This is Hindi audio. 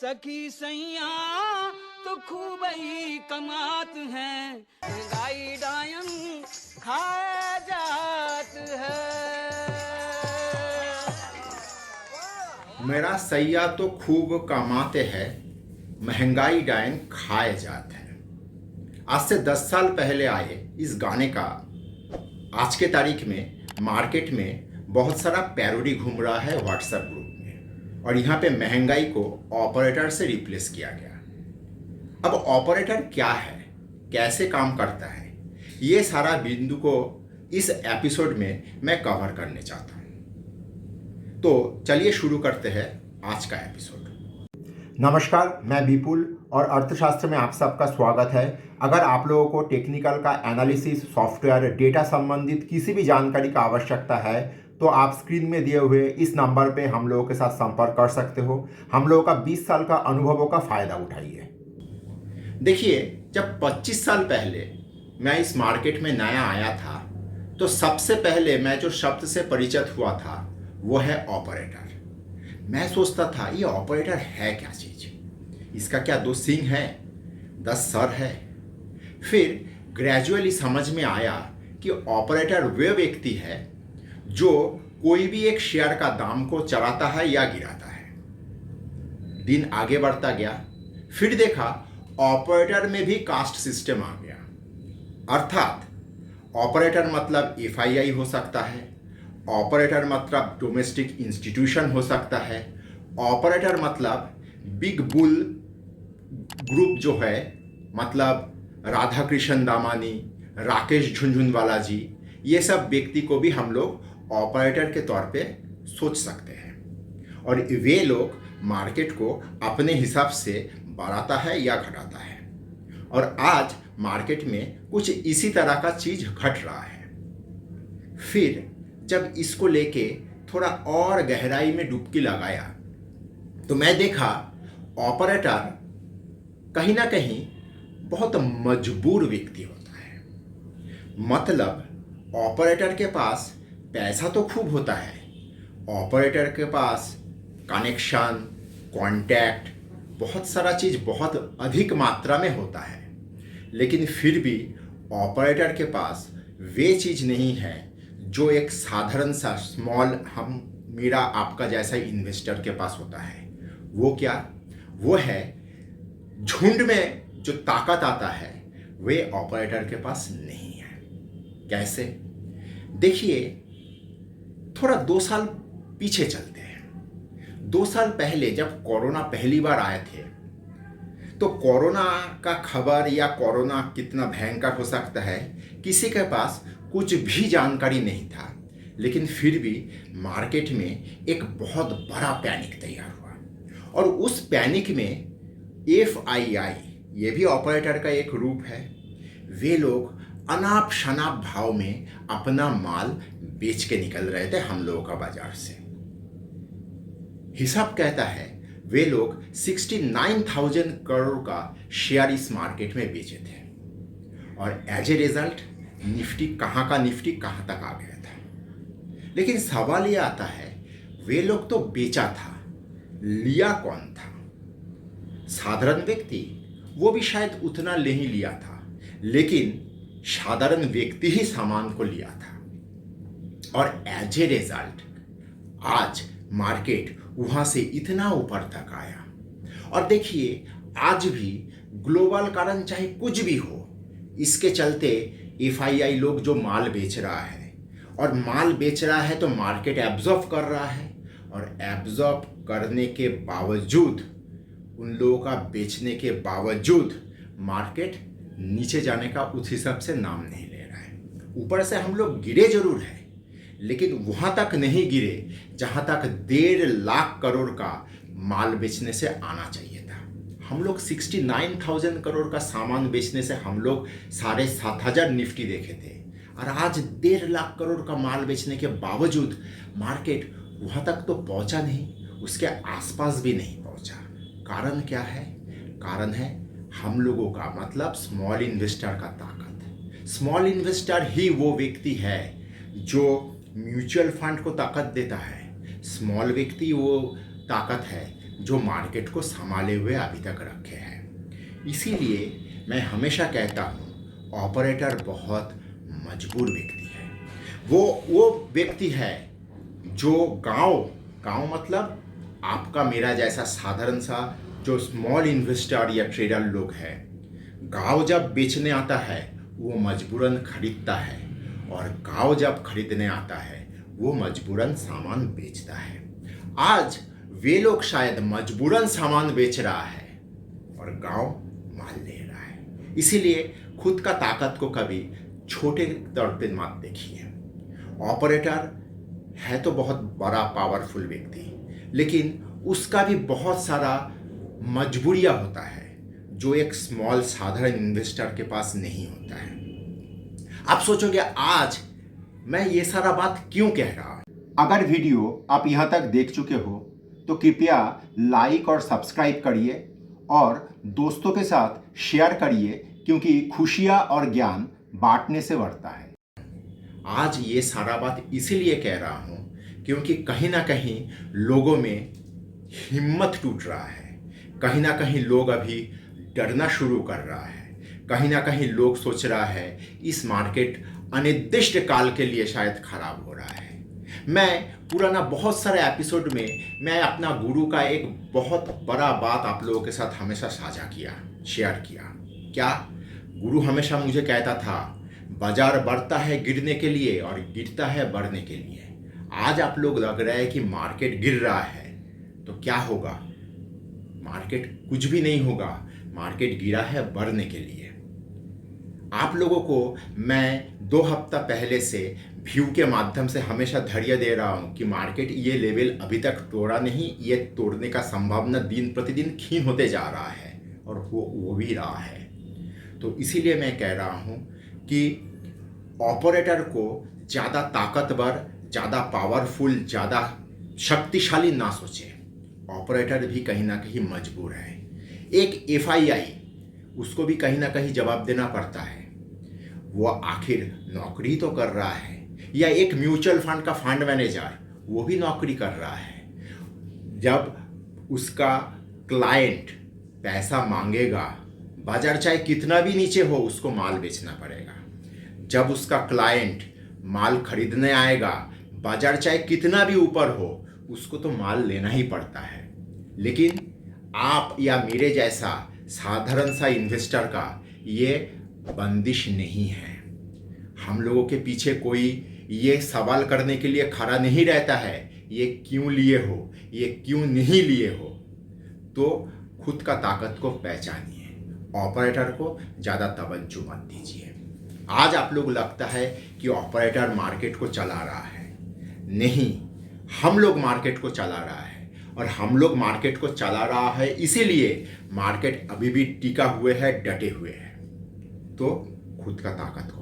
सखी सैया तो खूब ही कमात हैं, महंगाई डायन खा जात है। मेरा सैया तो खूब कमाते हैं, महंगाई डायन खाए जाते हैं। आज से 10 साल पहले आए इस गाने का आज के तारीख में मार्केट में बहुत सारा पैरोडी घूम रहा है व्हाट्सएप ग्रुप में, और यहाँ पे महंगाई को ऑपरेटर से रिप्लेस किया गया। अब ऑपरेटर क्या है, कैसे काम करता है, ये सारा बिंदु को इस एपिसोड में मैं कवर करने चाहता हूँ। तो चलिए शुरू करते हैं आज का एपिसोड। नमस्कार, मैं विपुल और अर्थशास्त्र में आप सबका स्वागत है। अगर आप लोगों को टेक्निकल का एनालिसिस, सॉफ्टवेयर, डेटा संबंधित किसी भी जानकारी का आवश्यकता है तो आप स्क्रीन में दिए हुए इस नंबर पे हम लोगों के साथ संपर्क कर सकते हो। हम लोगों का 20 साल का अनुभवों का फ़ायदा उठाइए। देखिए, जब 25 साल पहले मैं इस मार्केट में नया आया था तो सबसे पहले मैं जो शब्द से परिचित हुआ था वो है ऑपरेटर। मैं सोचता था ये ऑपरेटर है क्या चीज़, इसका क्या 2 सींग है, 10 सर है। फिर ग्रेजुअली समझ में आया कि ऑपरेटर वह व्यक्ति है जो कोई भी एक शेयर का दाम को चढ़ाता है या गिराता है। दिन आगे बढ़ता गया, फिर देखा ऑपरेटर में भी कास्ट सिस्टम आ गया। अर्थात ऑपरेटर मतलब एफआईआई हो सकता है, ऑपरेटर मतलब डोमेस्टिक इंस्टीट्यूशन हो सकता है, ऑपरेटर मतलब बिग बुल ग्रुप जो है, मतलब राधा कृष्ण दामानी, राकेश झुनझुनवाला जी, ये सब व्यक्ति को भी हम लोग ऑपरेटर के तौर पे सोच सकते हैं। और वे लोग मार्केट को अपने हिसाब से बढ़ाता है या घटाता है। और आज मार्केट में कुछ इसी तरह का चीज घट रहा है। फिर जब इसको लेके थोड़ा और गहराई में डुबकी लगाया तो मैं देखा ऑपरेटर कहीं ना कहीं बहुत मजबूर व्यक्ति होता है। मतलब ऑपरेटर के पास पैसा तो खूब होता है, ऑपरेटर के पास कनेक्शन, कांटेक्ट, बहुत सारा चीज़ बहुत अधिक मात्रा में होता है, लेकिन फिर भी ऑपरेटर के पास वे चीज़ नहीं है जो एक साधारण सा स्मॉल मेरा आपका जैसा इन्वेस्टर के पास होता है। वो क्या? वो है झुंड में जो ताकत आता है वे ऑपरेटर के पास नहीं है। कैसे? देखिए, थोड़ा 2 साल पीछे चलते हैं। 2 साल पहले जब कोरोना पहली बार आए थे तो कोरोना का खबर या कोरोना कितना भयंकर हो सकता है किसी के पास कुछ भी जानकारी नहीं था, लेकिन फिर भी मार्केट में एक बहुत बड़ा पैनिक तैयार हुआ। और उस पैनिक में एफआईआई, ये भी ऑपरेटर का एक रूप है, वे लोग अनाप शनाप भाव में अपना माल बेच के निकल रहे थे हम लोगों का बाजार से। हिसाब कहता है वे लोग 69,000 करोड़ का शेयर इस मार्केट में बेचे थे। और एज ए रिजल्ट निफ्टी कहाँ का निफ्टी कहाँ तक आ गया था। लेकिन सवाल ये आता है, वे लोग तो बेचा था, लिया कौन था? साधारण व्यक्ति, वो भी शायद उतना नहीं लिया था, लेकिन साधारण व्यक्ति ही सामान को लिया था। और एज ए रिजल्ट आज मार्केट वहां से इतना ऊपर तक आया। और देखिए, आज भी ग्लोबल कारण चाहे कुछ भी हो, इसके चलते एफआईआई लोग जो माल बेच रहा है, और माल बेच रहा है तो मार्केट एब्जॉर्ब कर रहा है, और एब्जॉर्ब करने के बावजूद, उन लोगों का बेचने के बावजूद मार्केट नीचे जाने का उस हिसाब से नाम नहीं ले रहा है। ऊपर से हम लोग गिरे जरूर है, लेकिन वहाँ तक नहीं गिरे जहाँ तक 1.5 लाख करोड़ का माल बेचने से आना चाहिए था। हम लोग 69,000 करोड़ का सामान बेचने से हम लोग 7,500 निफ्टी देखे थे, और आज 1.5 लाख करोड़ का माल बेचने के बावजूद मार्केट वहाँ तक तो पहुँचा नहीं, उसके आसपास भी नहीं पहुँचा। कारण क्या है? कारण है हम लोगों का, मतलब स्मॉल इन्वेस्टर का ताकत। स्मॉल इन्वेस्टर ही वो व्यक्ति है जो म्यूचुअल फंड को ताकत देता है। स्मॉल व्यक्ति वो ताकत है जो मार्केट को संभाले हुए अभी तक रखे हैं। इसीलिए मैं हमेशा कहता हूँ ऑपरेटर बहुत मजबूर व्यक्ति है। वो व्यक्ति है जो गांव मतलब आपका मेरा जैसा साधारण सा जो स्मॉल इन्वेस्टर या ट्रेडर लोग है, गांव जब बेचने आता है वो मजबूरन खरीदता है, और गांव जब खरीदने आता है वो मजबूरन सामान बेचता है। आज वे लोग शायद मजबूरन सामान बेच रहा है और गांव माल ले रहा है। इसीलिए खुद का ताकत को कभी छोटे तौर पे मत देखिए। ऑपरेटर है तो बहुत बड़ा पावरफुल व्यक्ति, लेकिन उसका भी बहुत सारा मजबूरियां होता है जो एक स्मॉल साधारण इन्वेस्टर के पास नहीं होता है। आप सोचोगे आज मैं ये सारा बात क्यों कह रहा हूं? अगर वीडियो आप यहां तक देख चुके हो तो कृपया लाइक और सब्सक्राइब करिए और दोस्तों के साथ शेयर करिए, क्योंकि खुशियां और ज्ञान बांटने से बढ़ता है। आज ये सारा बात इसीलिए कह रहा हूं क्योंकि कहीं ना कहीं लोगों में हिम्मत टूट रहा है, कहीं ना कहीं लोग अभी डरना शुरू कर रहा है, कहीं ना कहीं लोग सोच रहा है इस मार्केट अनिर्दिष्ट काल के लिए शायद खराब हो रहा है। मैं पुराना बहुत सारे एपिसोड में मैं अपना गुरु का एक बहुत बड़ा बात आप लोगों के साथ हमेशा साझा किया, शेयर किया। क्या गुरु हमेशा मुझे कहता था बाजार बढ़ता है गिरने के लिए और गिरता है बढ़ने के लिए। आज आप लोग लग रहा है कि मार्केट गिर रहा है, तो क्या होगा? मार्केट कुछ भी नहीं होगा, मार्केट गिरा है बढ़ने के लिए। आप लोगों को मैं 2 हफ्ता पहले से व्यू के माध्यम से हमेशा धैर्य दे रहा हूं कि मार्केट ये लेवल अभी तक तोड़ा नहीं, ये तोड़ने का संभावना दिन प्रतिदिन क्षीण होते जा रहा है और वो भी रहा है। तो इसीलिए मैं कह रहा हूं कि ऑपरेटर को ज़्यादा ताकतवर, ज़्यादा पावरफुल, ज़्यादा शक्तिशाली ना सोचे। ऑपरेटर भी कहीं ना कहीं मजबूर है। एक FII उसको भी कहीं ना कहीं जवाब देना पड़ता है। वो आखिर नौकरी तो कर रहा है, या एक म्यूचुअल फंड का फंड मैनेजर वो भी नौकरी कर रहा है। जब उसका क्लाइंट पैसा मांगेगा, बाजार चाहे कितना भी नीचे हो उसको माल बेचना पड़ेगा। जब उसका क्लाइंट माल खरीदने आएगा, बाजार चाहे कितना भी ऊपर हो उसको तो माल लेना ही पड़ता है। लेकिन आप या मेरे जैसा साधारण सा इन्वेस्टर का ये बंदिश नहीं है। हम लोगों के पीछे कोई ये सवाल करने के लिए खड़ा नहीं रहता है ये क्यों लिए हो, ये क्यों नहीं लिए हो। तो खुद का ताकत को पहचानिए, ऑपरेटर को ज़्यादा तवज्जो मत दीजिए। आज आप लोग लगता है कि ऑपरेटर मार्केट को चला रहा है, नहीं, हम लोग मार्केट को चला रहा है। और हम लोग मार्केट को चला रहा है इसीलिए मार्केट अभी भी टिका हुए है, डटे हुए है। तो खुद का ताकत को